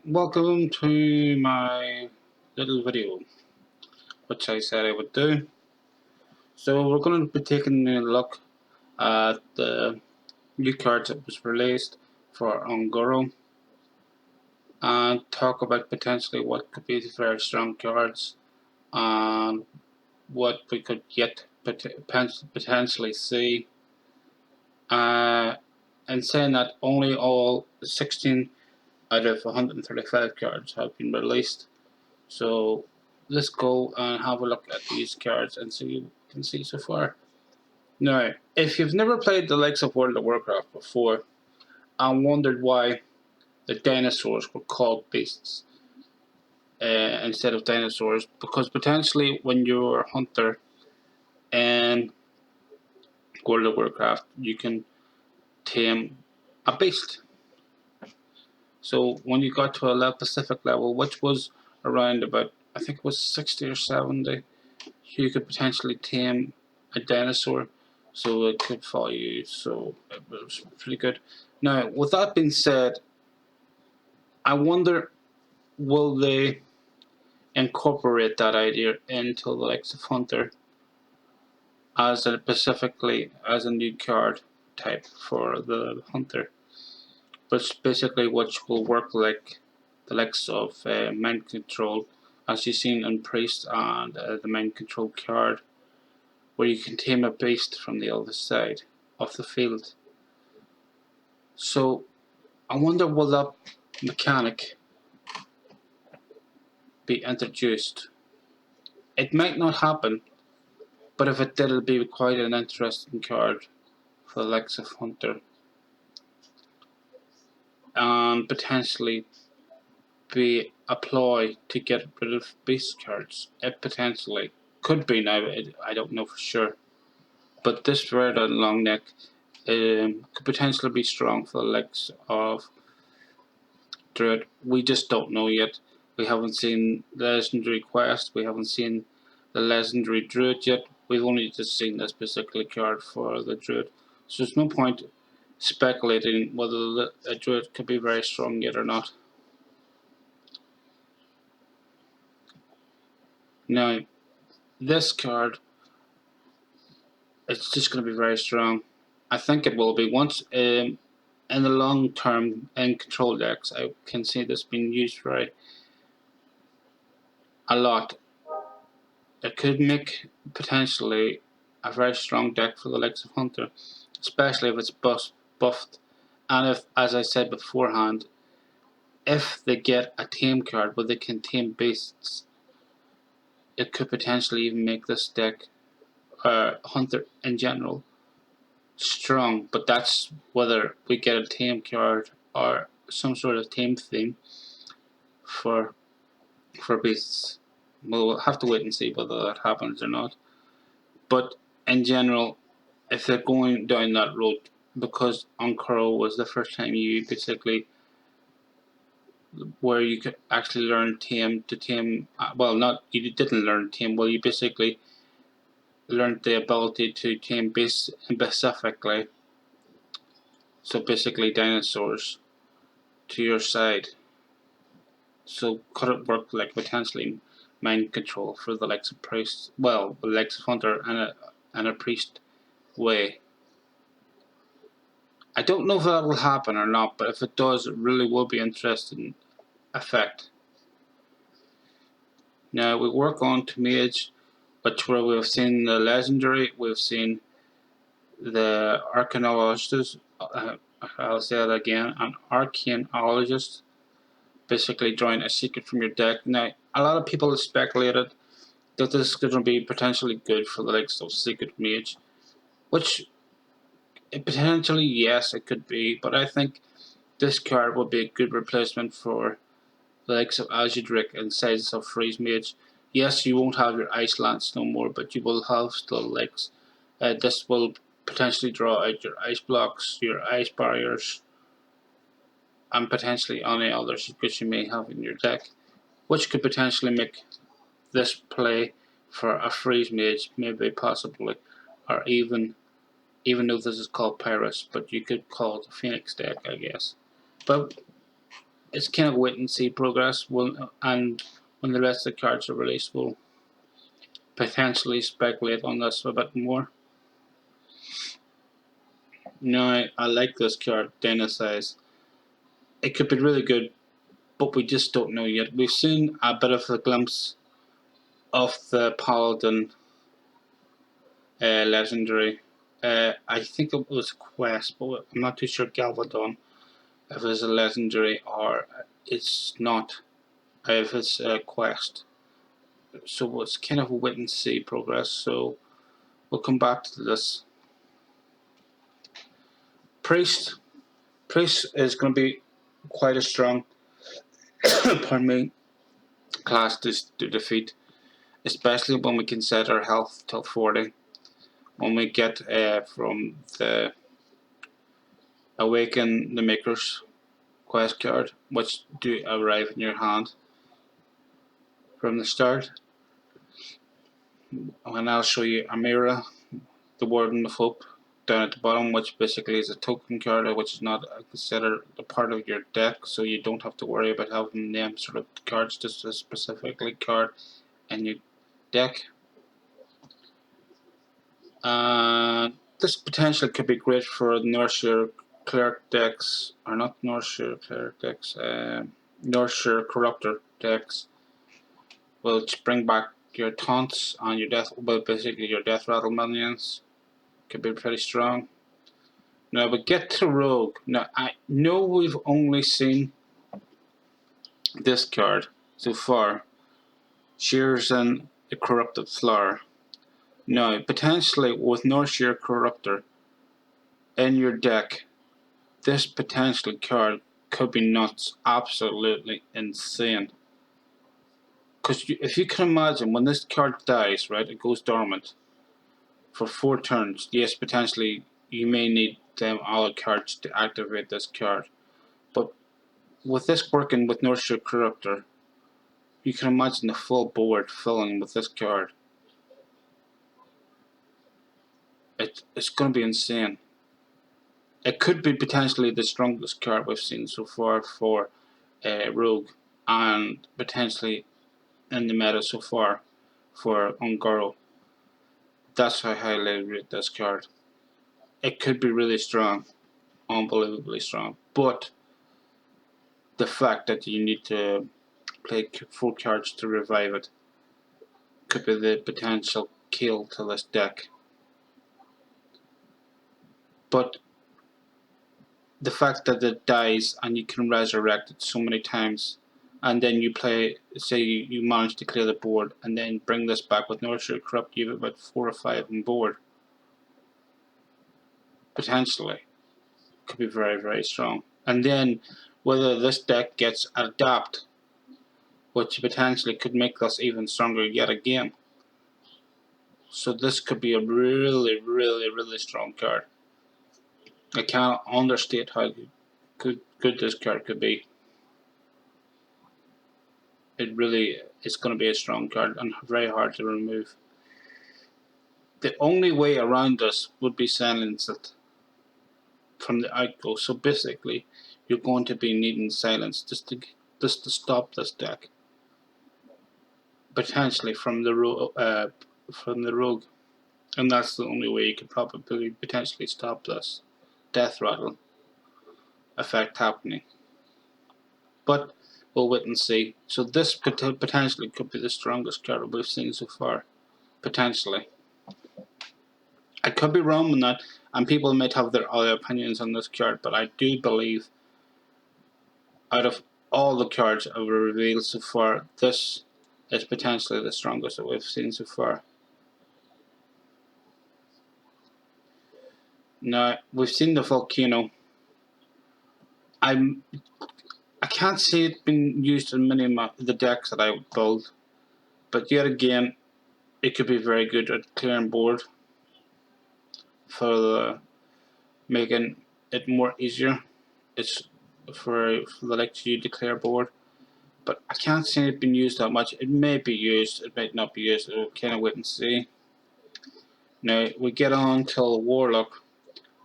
Welcome to my little video, which I said I would do. So we're going to be taking a look at the new cards that was released for Ongoro and talk about potentially what could be very strong cards and what we could yet potentially see. And saying that only all 16 out of 135 cards have been released. So let's go and have a look at these cards and see what you can see so far. Now, if you've never played the likes of World of Warcraft before and wondered why the dinosaurs were called beasts instead of dinosaurs, because potentially when you're a hunter in World of Warcraft, you can tame a beast. So when you got to a Pacific level, which was around about, I think it was 60 or 70, you could potentially tame a dinosaur, so it could follow you. So it was pretty good. Now, with that being said, I wonder, will they incorporate that idea into the likes of Hunter as specifically as a new card type for the Hunter, but basically which will work like the likes of Mind Control, as you've seen in Priest and the Mind Control card, where you can tame a beast from the other side of the field. So I wonder, will that mechanic be introduced? It might not happen, but if it did, it'll be quite an interesting card for the likes of Hunter. And potentially be a ploy to get rid of beast cards. It potentially could be now, I don't know for sure. But this red and long neck could potentially be strong for the likes of Druid. We just don't know yet. We haven't seen the legendary quest. We haven't seen the legendary Druid yet. We've only just seen this particular card for the Druid. So there's no point speculating whether the Druid could be very strong yet or not. Now, this card, it's just going to be very strong. I think it will be. Once in the long term in control decks, I can see this being used very a lot. It could make potentially a very strong deck for the likes of Hunter, especially if it's buffed, and if, as I said beforehand, if they get a tame card where they can tame beasts, it could potentially even make this deck, Hunter in general, strong. But that's whether we get a tame card or some sort of tame theme for beasts. We'll have to wait and see whether that happens or not. But in general, if they're going down that road, because Ankara was the first time you basically where you could actually learn tame to tame. Well, not you didn't learn tame. Well, you basically learned the ability to tame beasts specifically. So basically, dinosaurs to your side. So could it work like potentially mind control for the likes of priest? Well, the likes of hunter and a priest way. I don't know if that will happen or not, but if it does, it really will be interesting effect. Now we work on to mage, which where we've seen the legendary, we've seen the arcanologist. I'll say that again, an arcanologist. Basically, drawing a secret from your deck. Now, a lot of people have speculated that this is going to be potentially good for the likes of Secret Mage, which potentially, yes, it could be, but I think this card will be a good replacement for the likes of Azudric and Sizes of Freeze Mage. Yes, you won't have your Ice Lance no more, but you will have still likes. This will potentially draw out your Ice Blocks, your Ice Barriers, and potentially any others that you may have in your deck, which could potentially make this play for a Freeze Mage, maybe possibly, or even though this is called Pyrus, but you could call it a Phoenix deck, I guess. But it's kind of wait and see progress. And when the rest of the cards are released, we'll potentially speculate on this a bit more. Now, I like this card, Dennis. It could be really good, but we just don't know yet. We've seen a bit of a glimpse of the Paladin legendary. I think it was a quest, but I'm not too sure Galvadon if it's a legendary or it's not. If it's a quest. So it's kind of a wait and see progress. So we'll come back to this. Priest. Priest is going to be quite a strong, pardon me, class to defeat, especially when we can set our health till 40. When we get from the Awaken the Makers quest card, which do arrive in your hand from the start. And I'll show you Amira, the Warden of Hope, down at the bottom, which basically is a token card, which is not considered a part of your deck, so you don't have to worry about having them sort of cards, just a specifically card in your deck. This potentially could be great for Northshire Cleric decks, or not Northshire Cleric decks, Northshire Corruptor decks, which bring back your taunts and your death, well, basically your death rattle minions. Could be pretty strong. Now we get to Rogue. Now I know we've only seen this card so far, Shears and the Corrupted Flower. Now potentially with Northshire Corruptor in your deck, this potential card could be nuts, absolutely insane. Because if you can imagine, when this card dies, right, it goes dormant for 4 turns. Yes, potentially you may need them all cards to activate this card. But with this working with Northshire Corruptor, you can imagine the full board filling with this card. It's going to be insane. It could be potentially the strongest card we've seen so far for Rogue, and potentially in the meta so far for Ungoro. That's how highly I rate this card. It could be really strong, unbelievably strong, but the fact that you need to play 4 cards to revive it could be the potential kill to this deck. But the fact that it dies and you can resurrect it so many times, and then you play, say you manage to clear the board, and then bring this back with Northshire Corrupt, you have about 4 or 5 on board. Potentially. Could be very, very strong. And then whether this deck gets adapt, which potentially could make us even stronger yet again. So this could be a really, really, really strong card. I can't understate how good this card could be. It really is going to be a strong card and very hard to remove. The only way around this would be silence it from the outgo. So basically, you're going to be needing silence just to stop this deck. Potentially from the rogue, and that's the only way you could probably potentially stop this death rattle effect happening. But we'll wait and see. So this potentially could be the strongest card we've seen so far. Potentially. I could be wrong on that, and people might have their other opinions on this card, but I do believe out of all the cards I've revealed so far, this is potentially the strongest that we've seen so far. Now, we've seen the volcano. I can't see it being used in many of the decks that I would build, but yet again, it could be very good at clearing board for making it more easier. It's for the like you to clear board, but I can't see it being used that much. It may be used, it might not be used. We'll kind of wait and see. Now we get on to Warlock,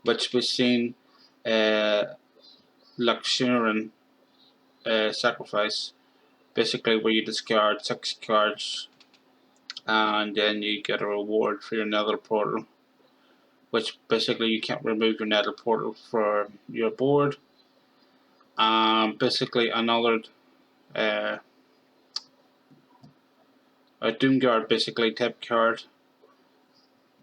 which we've seen Luxurian sacrifice, basically where you discard 6 cards and then you get a reward for your nether portal, which basically you can't remove your nether portal from your board. Basically another a Doomguard basically type card.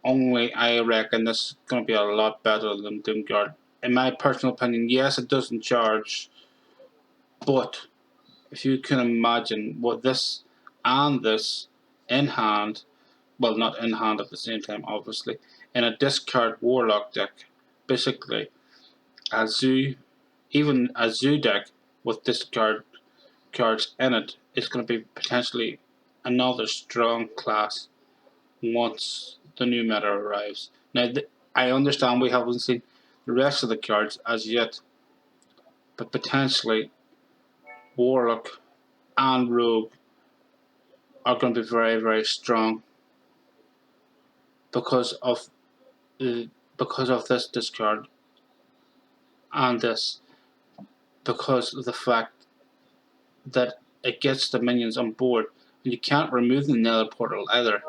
Only I reckon this is going to be a lot better than Doomguard. In my personal opinion, yes, it doesn't charge, but if you can imagine what this and this in hand, well, not in hand at the same time, obviously, in a discard Warlock deck, basically a zoo, even a zoo deck with discard cards in it is going to be potentially another strong class once the new meta arrives. Now, I understand we haven't seen the rest of the cards as yet, but potentially Warlock and Rogue are going to be very, very strong because of this discard and this, because of the fact that it gets the minions on board, and you can't remove the nether portal either.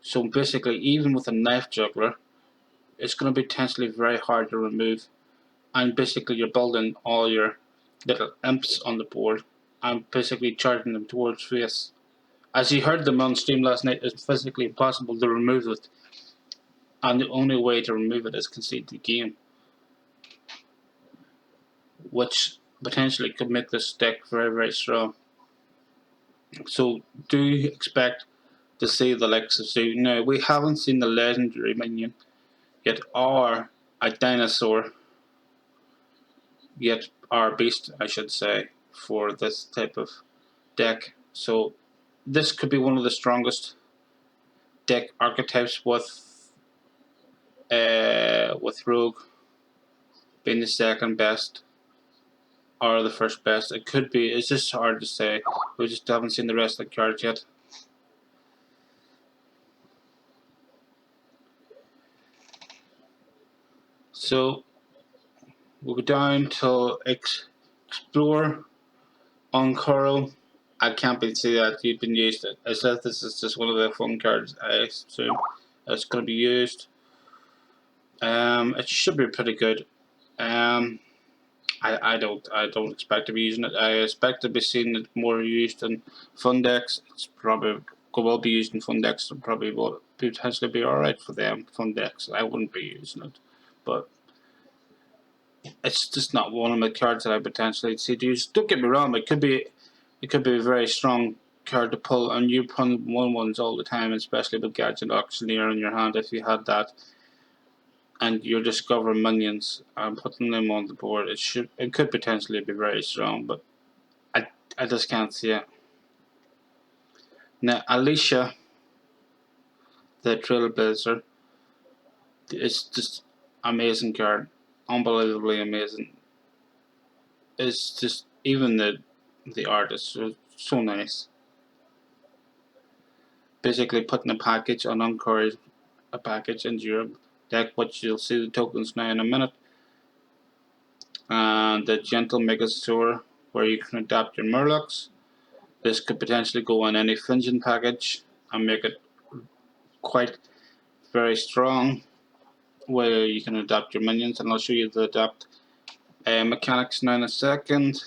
So basically, even with a knife juggler, it's going to be potentially very hard to remove. And basically, you're building all your little imps on the board and basically charging them towards face. As you heard them on stream last night, it's physically impossible to remove it, and the only way to remove it is concede the game, which potentially could make this deck very, very strong. So, do you expect to see the likes of Zoo? Now, we haven't seen the legendary minion yet, or a dinosaur yet, or beast, I should say, for this type of deck. So, this could be one of the strongest deck archetypes with Rogue being the second best or the first best. It could be. It's just hard to say. We just haven't seen the rest of the cards yet. So we'll go down to Explore on Coral. I can't see that you've been used. I said this is just one of the fun cards. I assume it's going to be used. It should be pretty good. I don't expect to be using it. I expect to be seeing it more used in fun decks. It's probably will be used in fun decks. And probably will potentially be alright for them fun decks. I wouldn't be using it, but it's just not one of my cards that I potentially see to use. Don't get me wrong. It could be a very strong card to pull, and you pull 1/1s all the time, especially with Gadget Auctioneer in your hand. If you had that, and you're discovering minions and putting them on the board, it could potentially be very strong, but I just can't see it. Now, Alicia, the Trailblazer, is just amazing card, unbelievably amazing. It's just even the art is so nice. Basically, putting a package on Uncourage, a package into your deck, which you'll see the tokens now in a minute. And the Gentle Megasaur, where you can adapt your Murlocs. This could potentially go on any Fingen package and make it quite very strong, where you can adapt your minions, and I'll show you the adapt mechanics now in a second.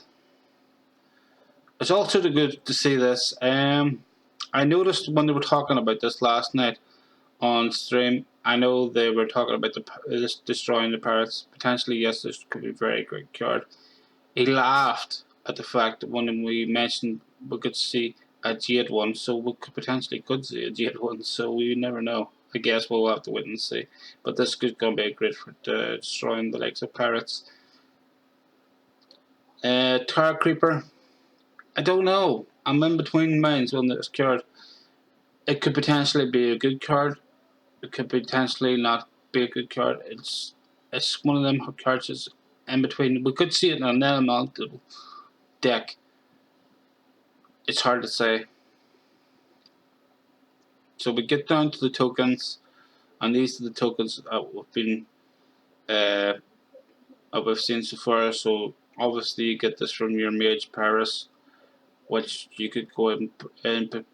It's also good to see this. I noticed when they were talking about this last night on stream, I know they were talking about this destroying the pirates. Potentially, yes, this could be a very great card. He laughed at the fact that when we mentioned we could see a Jade one, so we potentially could see a Jade one, so we never know. I guess we'll have to wait and see. But this is going to be great for destroying the likes of pirates. Tar Creeper, I don't know. I'm in between minds on this card. It could potentially be a good card. It could potentially not be a good card. It's one of them cards that's in between. We could see it in an elemental deck. It's hard to say. So we get down to the tokens, and these are the tokens that we've seen so far. So Obviously, you get this from your Mage Paris, which you could go and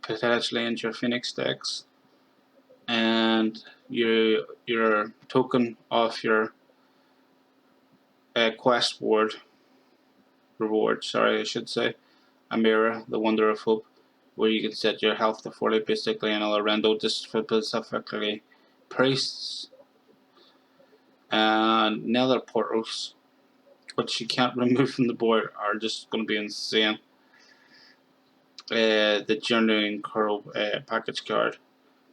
potentially into your Phoenix decks, and your token of your quest reward. Sorry, I should say a mirror, the Wonder of Hope, where you can set your health to 40 basically, and a rando just for specifically priests and nether portals, which you can't remove from the board, are just going to be insane. The Journeying Curl package card.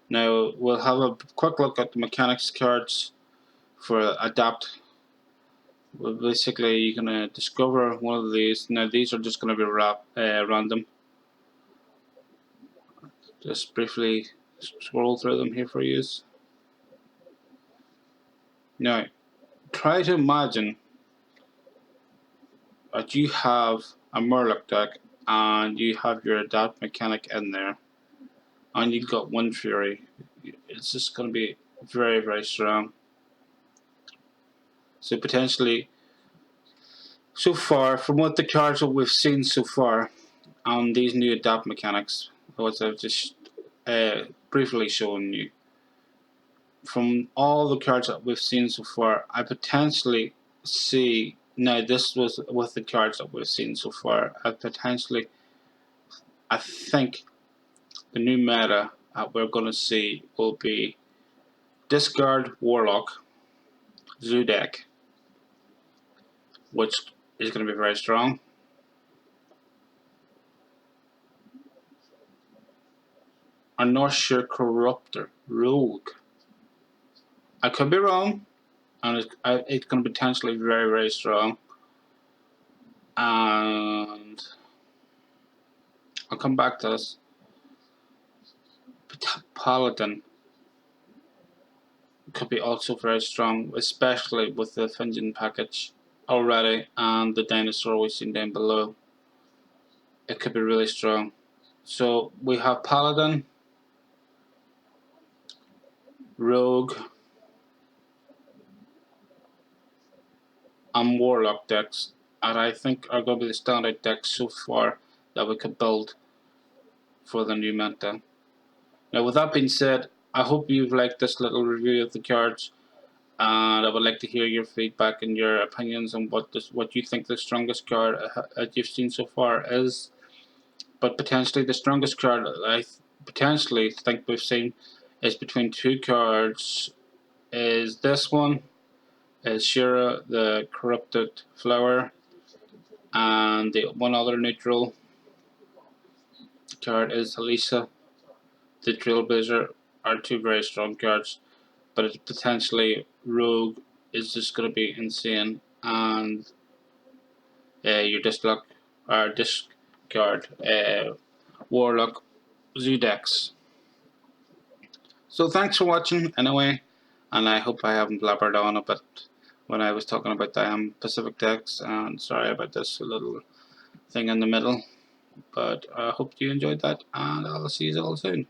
Now we'll have a quick look at the mechanics cards for Adapt. Well, basically, you're gonna discover one of these. Now these are just gonna be random. Just briefly scroll through them here for you. Now, try to imagine that you have a Murloc deck and you have your Adapt mechanic in there, and you've got one Fury. It's just going to be very, very strong. So potentially, so far, from what the cards that we've seen so far on these new Adapt mechanics, what I've just briefly shown you, from all the cards that we've seen so far, I potentially see. Now, this was with the cards that we've seen so far. I think the new meta that we're going to see will be discard Warlock, Zoo deck, which is going to be very strong. A Northshire Corruptor, Rogue. I could be wrong, and it's going to be potentially very, very strong. And I'll come back to this. Paladin could be also very strong, especially with the Finjan package already and the dinosaur we've seen down below. It could be really strong. So we have Paladin, Rogue, and Warlock decks, and I think are going to be the standard decks so far that we could build for the new meta. Now, with that being said, I hope you've liked this little review of the cards, and I would like to hear your feedback and your opinions on what you think the strongest card that you've seen so far is. But potentially the strongest card I potentially think we've seen is between two cards. Is this one? Is Shira, the Corrupted Flower, and the one other neutral card is Elisa, the Trailblazer, are two very strong cards. But it's potentially Rogue is just going to be insane, and your discard Warlock Zudex. So thanks for watching anyway, and I hope I haven't blabbered on a bit when I was talking about the Pacific decks, and sorry about this little thing in the middle, but I hope you enjoyed that, and I'll see you all soon.